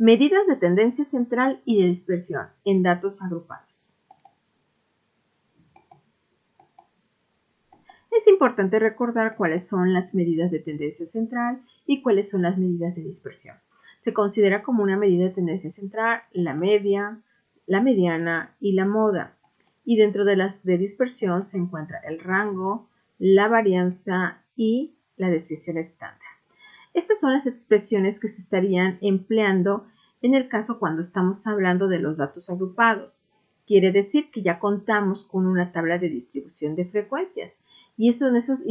Medidas de tendencia central y de dispersión en datos agrupados. Es importante recordar cuáles son las medidas de tendencia central y cuáles son las medidas de dispersión. Se considera como una medida de tendencia central la media, la mediana y la moda. Y dentro de las de dispersión se encuentra el rango, la varianza y la desviación estándar. Estas son las expresiones que se estarían empleando en el caso cuando estamos hablando de los datos agrupados. Quiere decir que ya contamos con una tabla de distribución de frecuencias y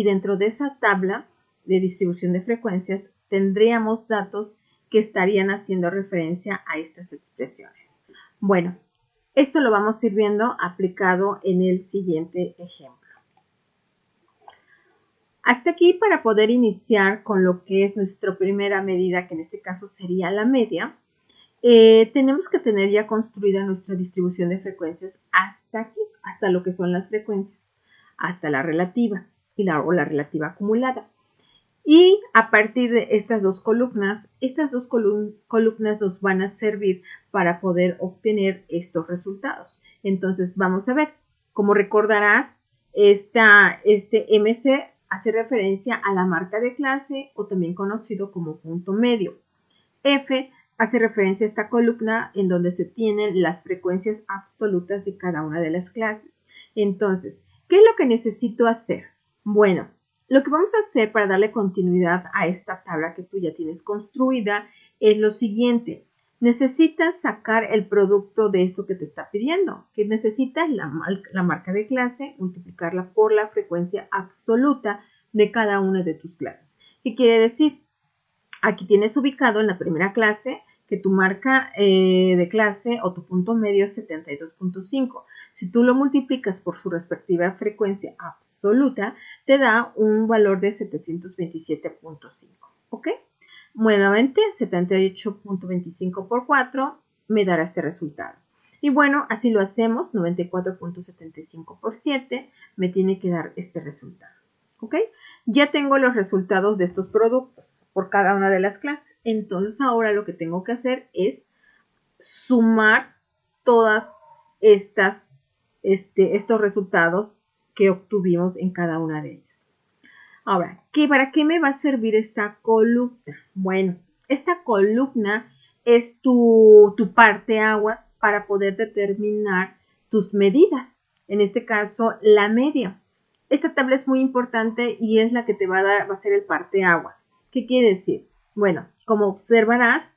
dentro de esa tabla de distribución de frecuencias tendríamos datos que estarían haciendo referencia a estas expresiones. Bueno, esto lo vamos a ir viendo aplicado en el siguiente ejemplo. Hasta aquí, para poder iniciar con lo que es nuestra primera medida, que en este caso sería la media, tenemos que tener ya construida nuestra distribución de frecuencias hasta aquí, hasta lo que son las frecuencias, hasta la relativa o la relativa acumulada. Y a partir de estas dos columnas nos van a servir para poder obtener estos resultados. Entonces, vamos a ver. Como recordarás, este MC hace referencia a la marca de clase o también conocido como punto medio. F hace referencia a esta columna en donde se tienen las frecuencias absolutas de cada una de las clases. Entonces, ¿qué es lo que necesito hacer? Bueno, lo que vamos a hacer para darle continuidad a esta tabla que tú ya tienes construida es lo siguiente. Necesitas sacar el producto de esto que te está pidiendo, que necesitas la marca de clase, multiplicarla por la frecuencia absoluta de cada una de tus clases. ¿Qué quiere decir? Aquí tienes ubicado en la primera clase que tu marca de clase o tu punto medio es 72.5. Si tú lo multiplicas por su respectiva frecuencia absoluta, te da un valor de 727.5. ¿Ok? Nuevamente, 78.25 por 4 me dará este resultado. Y bueno, así lo hacemos, 94.75 por 7 me tiene que dar este resultado. ¿Ok? Ya tengo los resultados de estos productos por cada una de las clases. Entonces ahora lo que tengo que hacer es sumar todas estos resultados que obtuvimos en cada una de ellas. Ahora, ¿para qué me va a servir esta columna? Bueno, esta columna es tu parteaguas para poder determinar tus medidas. En este caso, la media. Esta tabla es muy importante y es la que te va a ser el parteaguas. ¿Qué quiere decir? Bueno, como observarás,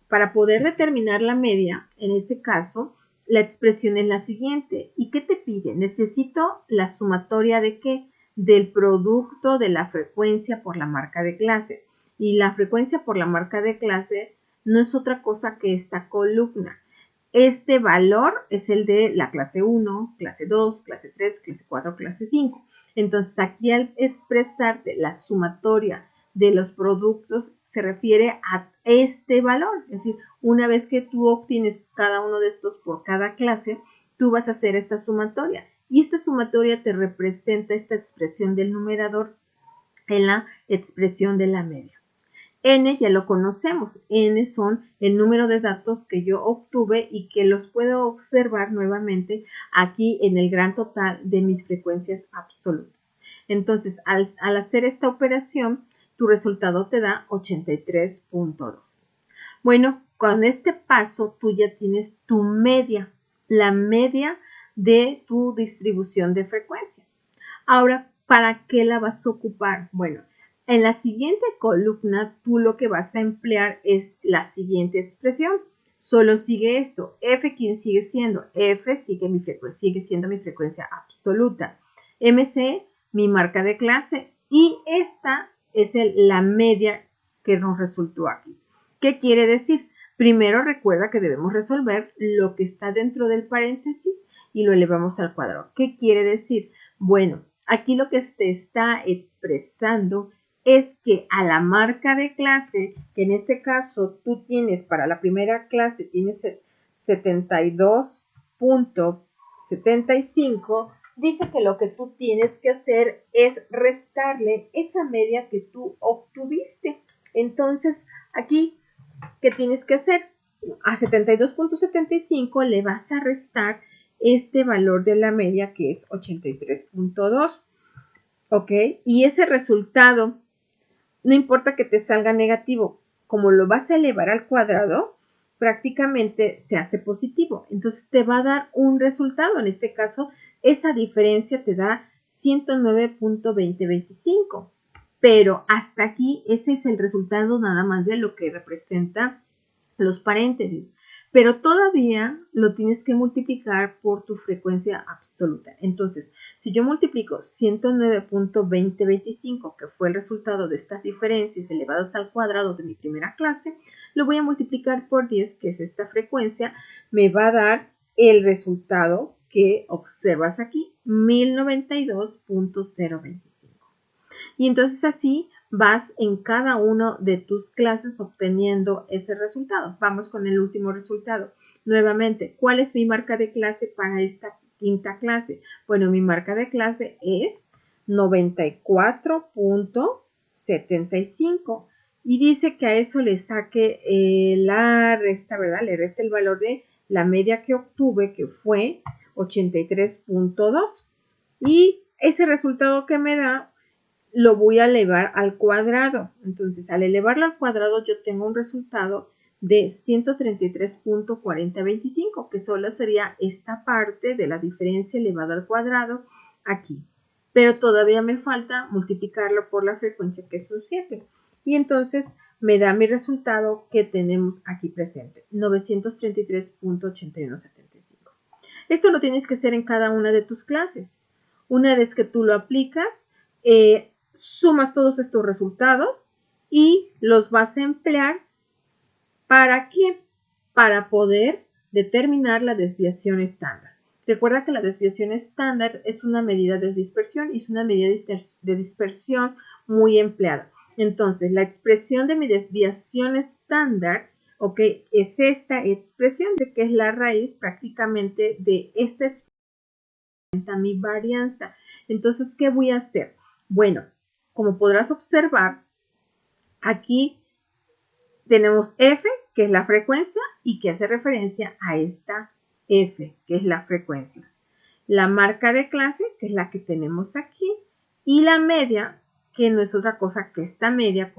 para poder determinar la media, en este caso, la expresión es la siguiente. ¿Y qué te pide? Necesito la sumatoria de ¿qué? Del producto de la frecuencia por la marca de clase. Y la frecuencia por la marca de clase no es otra cosa que esta columna. Este valor es el de la clase 1, clase 2, clase 3, clase 4, clase 5. Entonces, aquí al expresarte la sumatoria de los productos se refiere a este valor. Es decir, una vez que tú obtienes cada uno de estos por cada clase, tú vas a hacer esa sumatoria. Y esta sumatoria te representa esta expresión del numerador en la expresión de la media. N ya lo conocemos. N son el número de datos que yo obtuve y que los puedo observar nuevamente aquí en el gran total de mis frecuencias absolutas. Entonces, al hacer esta operación, tu resultado te da 83.2. Bueno, con este paso tú ya tienes tu media, la media de tu distribución de frecuencias. Ahora, ¿para qué la vas a ocupar? Bueno, en la siguiente columna tú lo que vas a emplear es la siguiente expresión. Solo sigue esto. F, ¿quién sigue siendo? F sigue siendo mi frecuencia absoluta. MC, mi marca de clase. Y esta es la media que nos resultó aquí. ¿Qué quiere decir? Primero recuerda que debemos resolver lo que está dentro del paréntesis y lo elevamos al cuadrado. ¿Qué quiere decir? Bueno, aquí lo que te está expresando es que a la marca de clase, que en este caso tú tienes para la primera clase, tienes 72.75, dice que lo que tú tienes que hacer es restarle esa media que tú obtuviste. Entonces, aquí ¿qué tienes que hacer? A 72.75 le vas a restar este valor de la media que es 83.2. ¿Ok? Y ese resultado, no importa que te salga negativo, como lo vas a elevar al cuadrado, prácticamente se hace positivo. Entonces te va a dar un resultado. En este caso, esa diferencia te da 109.2025. Pero hasta aquí, ese es el resultado nada más de lo que representa los paréntesis, pero todavía lo tienes que multiplicar por tu frecuencia absoluta. Entonces, si yo multiplico 109.2025, que fue el resultado de estas diferencias elevadas al cuadrado de mi primera clase, lo voy a multiplicar por 10, que es esta frecuencia, me va a dar el resultado que observas aquí, 1092.025. Y entonces así vas en cada una de tus clases obteniendo ese resultado. Vamos con el último resultado. Nuevamente, ¿cuál es mi marca de clase para esta quinta clase? Bueno, mi marca de clase es 94.75 y dice que a eso le saque la resta, ¿verdad? Le resta el valor de la media que obtuve, que fue 83.2, y ese resultado que me da lo voy a elevar al cuadrado. Entonces, al elevarlo al cuadrado, yo tengo un resultado de 133.4025, que solo sería esta parte de la diferencia elevada al cuadrado aquí. Pero todavía me falta multiplicarlo por la frecuencia, que es un 7. Y entonces me da mi resultado que tenemos aquí presente, 933.8175. Esto lo tienes que hacer en cada una de tus clases. Una vez que tú lo aplicas, sumas todos estos resultados y los vas a emplear ¿para qué? Para poder determinar la desviación estándar. Recuerda que la desviación estándar es una medida de dispersión y es una medida de dispersión muy empleada. Entonces, la expresión de mi desviación estándar, ¿ok? Es esta expresión de que es la raíz prácticamente de esta expresión, mi varianza. Entonces, ¿qué voy a hacer? Bueno, como podrás observar, aquí tenemos F, que es la frecuencia y que hace referencia a esta F, que es la frecuencia. La marca de clase, que es la que tenemos aquí, y la media, que no es otra cosa que esta media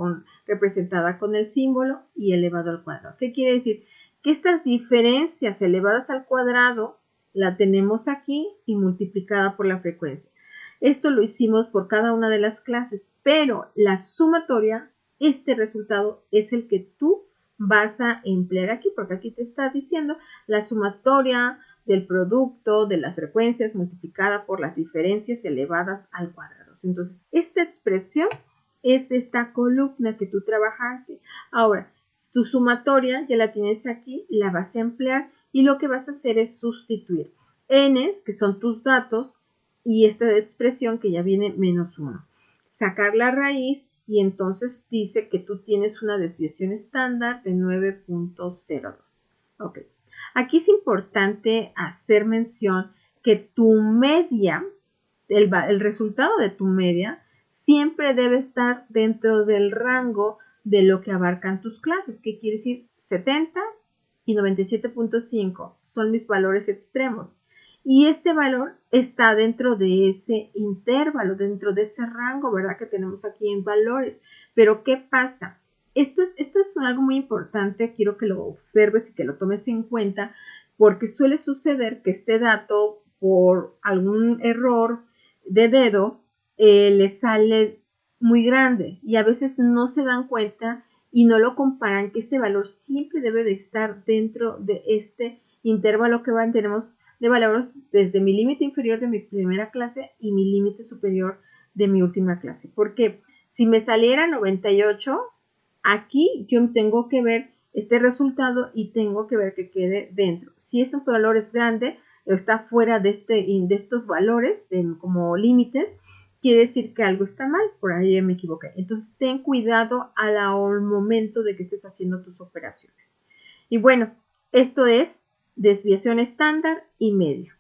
representada con el símbolo y elevado al cuadrado. ¿Qué quiere decir? Que estas diferencias elevadas al cuadrado la tenemos aquí y multiplicada por la frecuencia. Esto lo hicimos por cada una de las clases, pero la sumatoria, este resultado es el que tú vas a emplear aquí, porque aquí te está diciendo la sumatoria del producto de las frecuencias multiplicada por las diferencias elevadas al cuadrado. Entonces, esta expresión es esta columna que tú trabajaste. Ahora, tu sumatoria ya la tienes aquí, la vas a emplear y lo que vas a hacer es sustituir n, que son tus datos, y esta expresión que ya viene menos 1. Sacar la raíz y entonces dice que tú tienes una desviación estándar de 9.02. Ok. Aquí es importante hacer mención que tu media, el resultado de tu media, siempre debe estar dentro del rango de lo que abarcan tus clases. ¿Qué quiere decir? 70 y 97.5 son mis valores extremos. Y este valor está dentro de ese intervalo, dentro de ese rango, ¿verdad? Que tenemos aquí en valores. Pero, ¿qué pasa? Esto es algo muy importante, quiero que lo observes y que lo tomes en cuenta, porque suele suceder que este dato, por algún error de dedo, le sale muy grande y a veces no se dan cuenta y no lo comparan, que este valor siempre debe de estar dentro de este intervalo que tenemos de valores desde mi límite inferior de mi primera clase y mi límite superior de mi última clase. Porque si me saliera 98, aquí yo tengo que ver este resultado y tengo que ver que quede dentro. Si ese valor es grande o está fuera de estos valores como límites, quiere decir que algo está mal, por ahí me equivoqué. Entonces ten cuidado al momento de que estés haciendo tus operaciones. Y bueno, esto es desviación estándar y media.